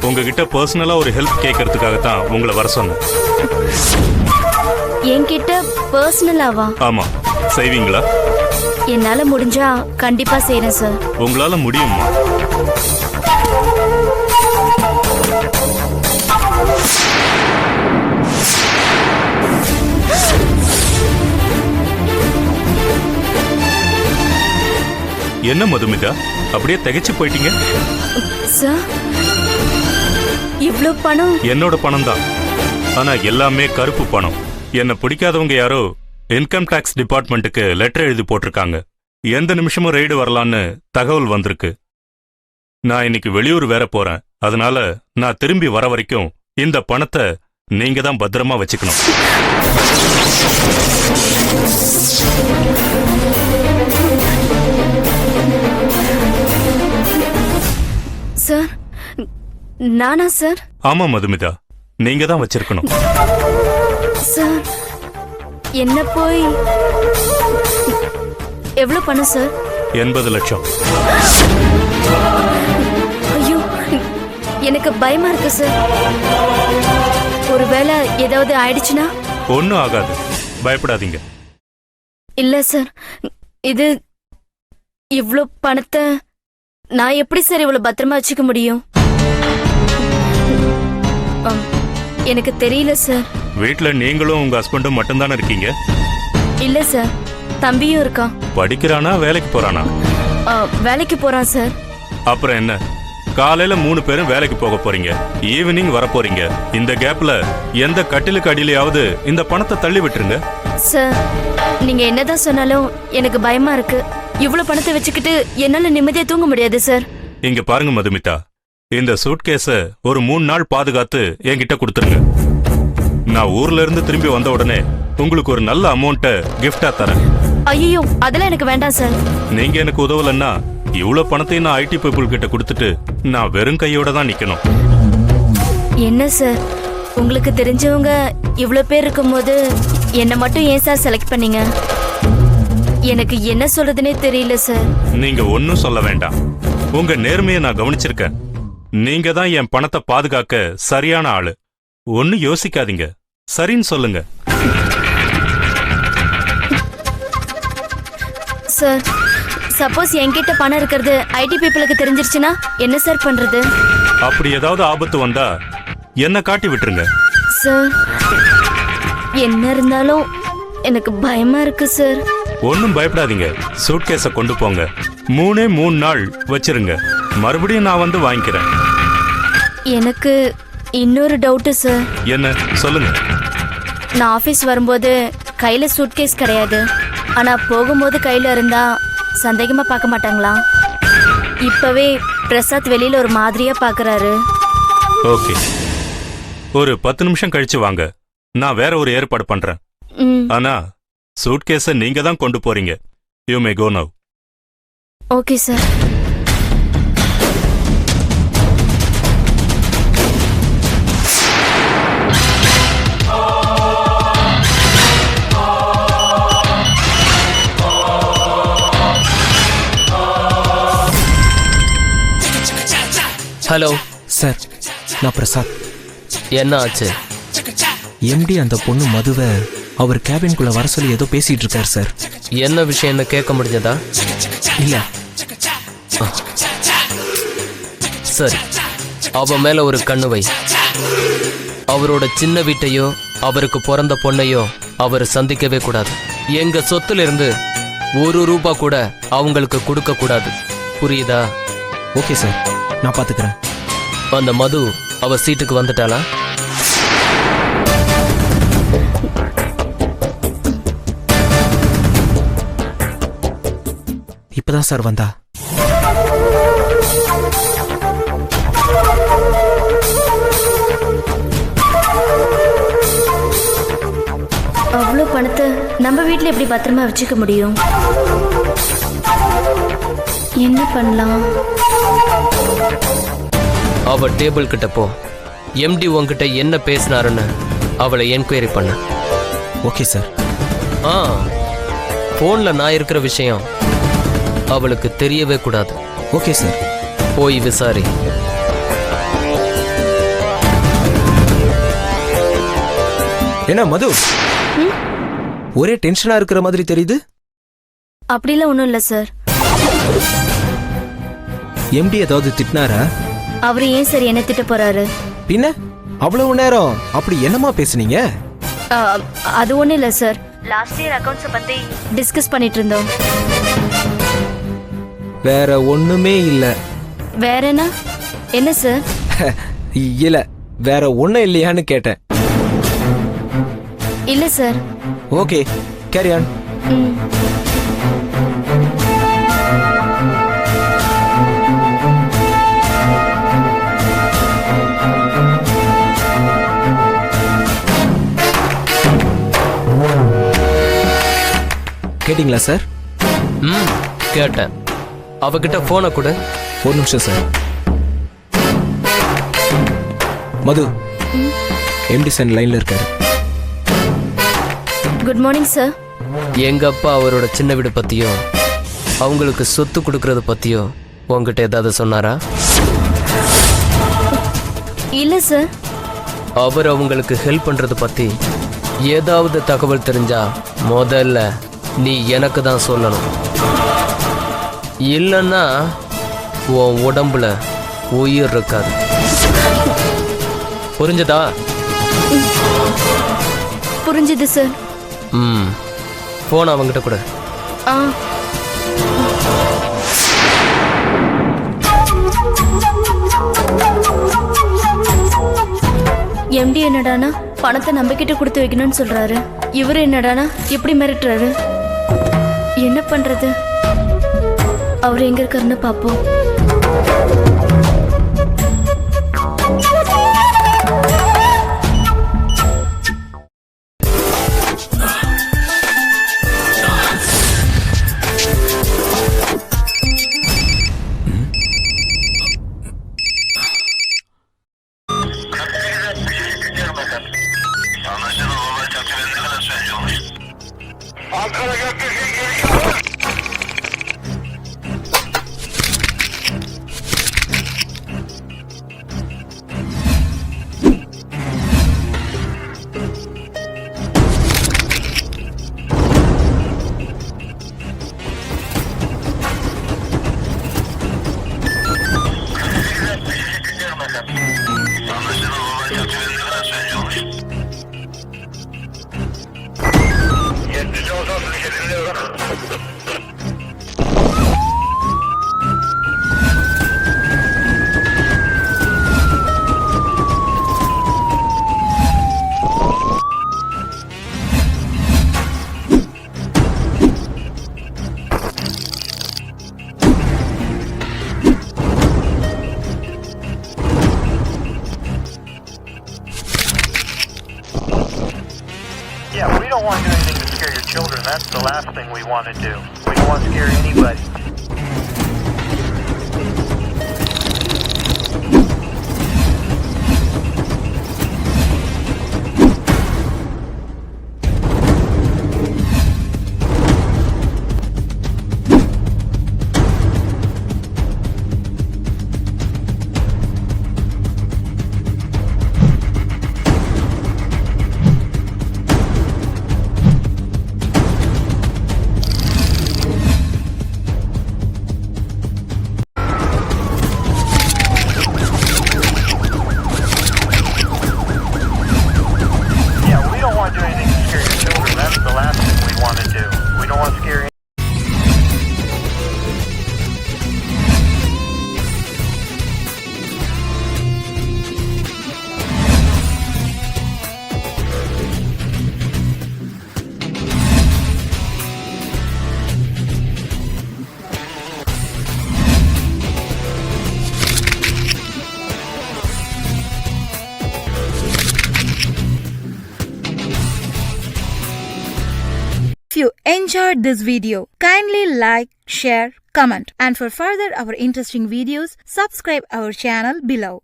உங்ககிட்ட பர்சனலா ஒரு ஹெல்ப் கேட்கறதுக்காக தான் உங்களை வர சொன்னேன். என்கிட்ட பர்சனலாவா? ஆமா, செய்வீங்களா? என்னால முடிஞ்சா கண்டிப்பா செய்றேன் சார். உங்களால முடியுமா? என்ன மதுமிதா, அப்படியே திகைச்சு போயிட்டீங்க? சார், இவ்ளோ பணம்? என்னோட பணம் தான், ஆனா எல்லாமே கருப்பு பணம். என்ன பிடிக்காதவங்க யாரோ இன்கம் டாக்ஸ் டிபார்ட்மெண்ட்டுக்கு லெட்டர் எழுதி போட்டிருக்காங்க. எந்த நிமிஷமும் ரெய்டு வரலான்னு தகவல் வந்திருக்கு. நான் இன்னைக்கு வெளியூர் வேற போறேன். அதனால நான் திரும்பி வர வரைக்கும் இந்த பணத்தை நீங்க தான் பத்திரமா வச்சுக்கணும். சார், நானா சார்? ஆமா மதுமிதா, நீங்க தான் வச்சிருக்கணும். சார், என்ன போய் எவ்வளவு பணம் சார்? 80 லட்சம். ஐயோ, எனக்கு பயமா இருக்கு சார். ஒருவேளை ஏதாவது ஆயிடுச்சுன்னா? ஒன்னும் ஆகாது, பயப்படாதீங்க. இல்ல சார், இது இவ்ளோ பணத்தை நான் எப்படி சார் இவ்வளவு பத்திரமா வச்சுக்க முடியும்? எனக்கு தெரியல சார். வீட்ல நீங்களும் உங்க ஹஸ்பண்டும் மட்டும்தானே இருக்கீங்க? இல்ல சார், தம்பியும் இருக்கான். படிக்கிறானா வேலைக்கு போறானா? வேலைக்கு போறான் சார். அப்புறம் என்ன, காலையில 3 பேரும் வேலைக்கு போக போறீங்க, ஈவினிங் வர போறீங்க. இந்த கேப்ல எந்த கட்டிலுக்கு அடியிலையாவது இந்த பணத்தை தள்ளி விட்டுருங்க. சார், நீங்க என்னதான் சொன்னாலும் எனக்கு பயமா இருக்கு. இவ்வளவு பணத்தை வச்சுக்கிட்டு என்னால நிம்மதியா தூங்க முடியாது சார். இங்க பாருங்க மதுமிதா, இந்த சூட்கேஸ ஒரு 3 நாள் பாதுகாத்து என்கிட்ட கொடுத்துருங்க. நான் ஊர்ல இருந்து திரும்பி வந்த உடனே உங்களுக்கு ஒரு நல்ல அமௌண்ட்டை கிஃப்டா தரேன். ஐயோ, அதெல்லாம் எனக்கு வேண்டாம் சார். நீங்க எனக்கு உதவலன்னா இவ்வளவு பணத்தையும் நான் ஐடி பீப்புள் கிட்ட கொடுத்துட்டு நான் வெறும் கையோட தான் நிக்கணும். என்ன சார், உங்களுக்கு தெரிஞ்சவங்க இவ்வளவு பேர் இருக்கும்போது என்ன மட்டும் ஏன் சார் செலக்ட் பண்ணீங்க? எனக்கு என்ன சொல்றதுனே தெரியல சார். நீங்க ஒன்னும் சொல்ல வேண்டாம். உங்க நேர்மையை நான் கவனிச்சிருக்கேன். நீங்க தான் என் பணத்தை பாதுகாக்க சரியான ஆளு. ஒன்னும் யோசிக்காதீங்க, சரின்னு சொல்லுங்க. சார், சப்போஸ் என்கிட்ட பணம் இருக்கிறது ஐடி பீப்புளுக்கு தெரிஞ்சிருச்சுன்னா என்ன சார் பண்றது? அப்படி ஏதாவது ஆபத்து வந்தா என்ன காட்டி விட்டுருங்க. சார், என்ன இருந்தாலும் எனக்கு பயமா இருக்கு சார். ஒன்னும் பயப்படாதீங்க, சூட்கேஸ கொண்டு போங்க. 3 நாள் வச்சிருங்க, மறுபடியும் நான் வந்து வாங்கிக்கிறேன். எனக்கு இன்னொரு டவுட் சார். என்ன சொல்லுங்க. நான் ஆபீஸ் வரும்போது கையில சூட்கேஸ் கிடையாது, ஆனா போகும்போது கையில இருந்தா சந்தேகமா பார்க்க மாட்டாங்களா? இப்பவே பிரசாத் வெளியில ஒரு மாதிரியா பாக்குறாரு. ஓகே, ஒரு 10 நிமிஷம் கழிச்சு வாங்க, நான் வேற ஒரு ஏற்பாடு பண்றேன். ஆனா சூட்கேஸ நீங்க தான் கொண்டு போறீங்க. You may go now. Okay sir. Hello sir, நான் பிரசாத். என்ன ஆச்சு? எம்டி அந்த பொண்ணு மதுவை அவர் கேபின்குள்ள வர சொல்லி ஏதோ பேசிட்டு இருக்காரு சார். என்ன விஷயம்னு கேட்க முடிஞ்சதா? இல்ல. சரி, அவ மேல ஒரு கண்ணு வை. அவரோட சின்ன வீட்டையோ அவருக்கு பிறந்த பொண்ணையோ அவர் சந்திக்கவே கூடாது. எங்க சொத்துல இருந்து 1 ரூபா கூட அவங்களுக்கு கொடுக்க கூடாது. புரியுதா? ஓகே சார், நான் பாத்துக்கிறேன். அந்த மது அவ சீட்டுக்கு வந்துட்டாளா? இப்பதான் சார் வந்தா. அவ்வளோ பணத்தை நம்ம வீட்டில் எப்படி பத்திரமா வச்சுக்க முடியும்? என்ன பண்ணலாம்? அவ டேபிள் கிட்ட போ. எம்டி உன்கிட்ட என்ன பேசினாருன்னு அவளை என்கொயரி பண்ண. Okay sir. போன்ல நான் இருக்கிற விஷயம் அவளுக்கு தெரியவே கூடாது. Okay sir. போய் விசாரி. என்ன மது, ஒரே டென்ஷனா இருக்கிற மாதிரி தெரியுது. அப்படிலாம் ஒன்றும் இல்லை சார். எம்டி ஏதாவது திட்டினாரா? அவர் ஏன் சார் என்ன திட்ட போறாரு? பின்ன அவ்வளவு நேரம் அப்படி என்னமா பேசுனீங்க? அது ஒன்றும் இல்லை சார். லாஸ்ட் இயர் அக்கௌண்ட்ஸை பற்றி டிஸ்கஸ் பண்ணிட்டு இருந்தோம். வேற ஒண்ணுமே இல்ல. வேற என்ன சார்? இல்ல, வேற ஒண்ணும் இல்லையான்னு கேட்டேன். இல்லை சார். Okay, carry on. கேட்டிங்களா சார்? கேட்டேன். அவகிட்ட போனை கொடு. ஒரு நிமிஷம் சார். மது, எம்டி சார் லைன்ல இருக்காரு. Good morning sir. எங்க அப்பா அவரோட சின்ன வீடு பத்தியும் அவங்களுக்கு சொத்து கொடுக்கறது பத்தியும் உங்ககிட்ட ஏதாவது சொன்னாரா? இல்லை சார். அவர் அவங்களுக்கு ஹெல்ப் பண்றது பத்தி ஏதாவது தகவல் தெரிஞ்சா முதல்ல நீ எனக்கு தான் சொல்லணும். இல்லைன்னா உன் உடம்புல உயிர் இருக்காது. புரிஞ்சதா? புரிஞ்சுது சார். போன் அவங்கிட்ட கொடு. எம்டி என்னடானா பணத்தை நம்பிக்கிட்ட கொடுத்து வைக்கணும்னு சொல்றாரு. இவரு என்னடானா இப்படி மிரட்டுறாரு. என்ன பண்றது? அவர் எங்க இருக்காருன்னு பாப்போம். Yeah, we don't want to do anything to scare your children. That's the last thing we want to do. We don't want to scare anybody. If you enjoyed this video, kindly like, share, comment, and for further our interesting videos, subscribe our channel below.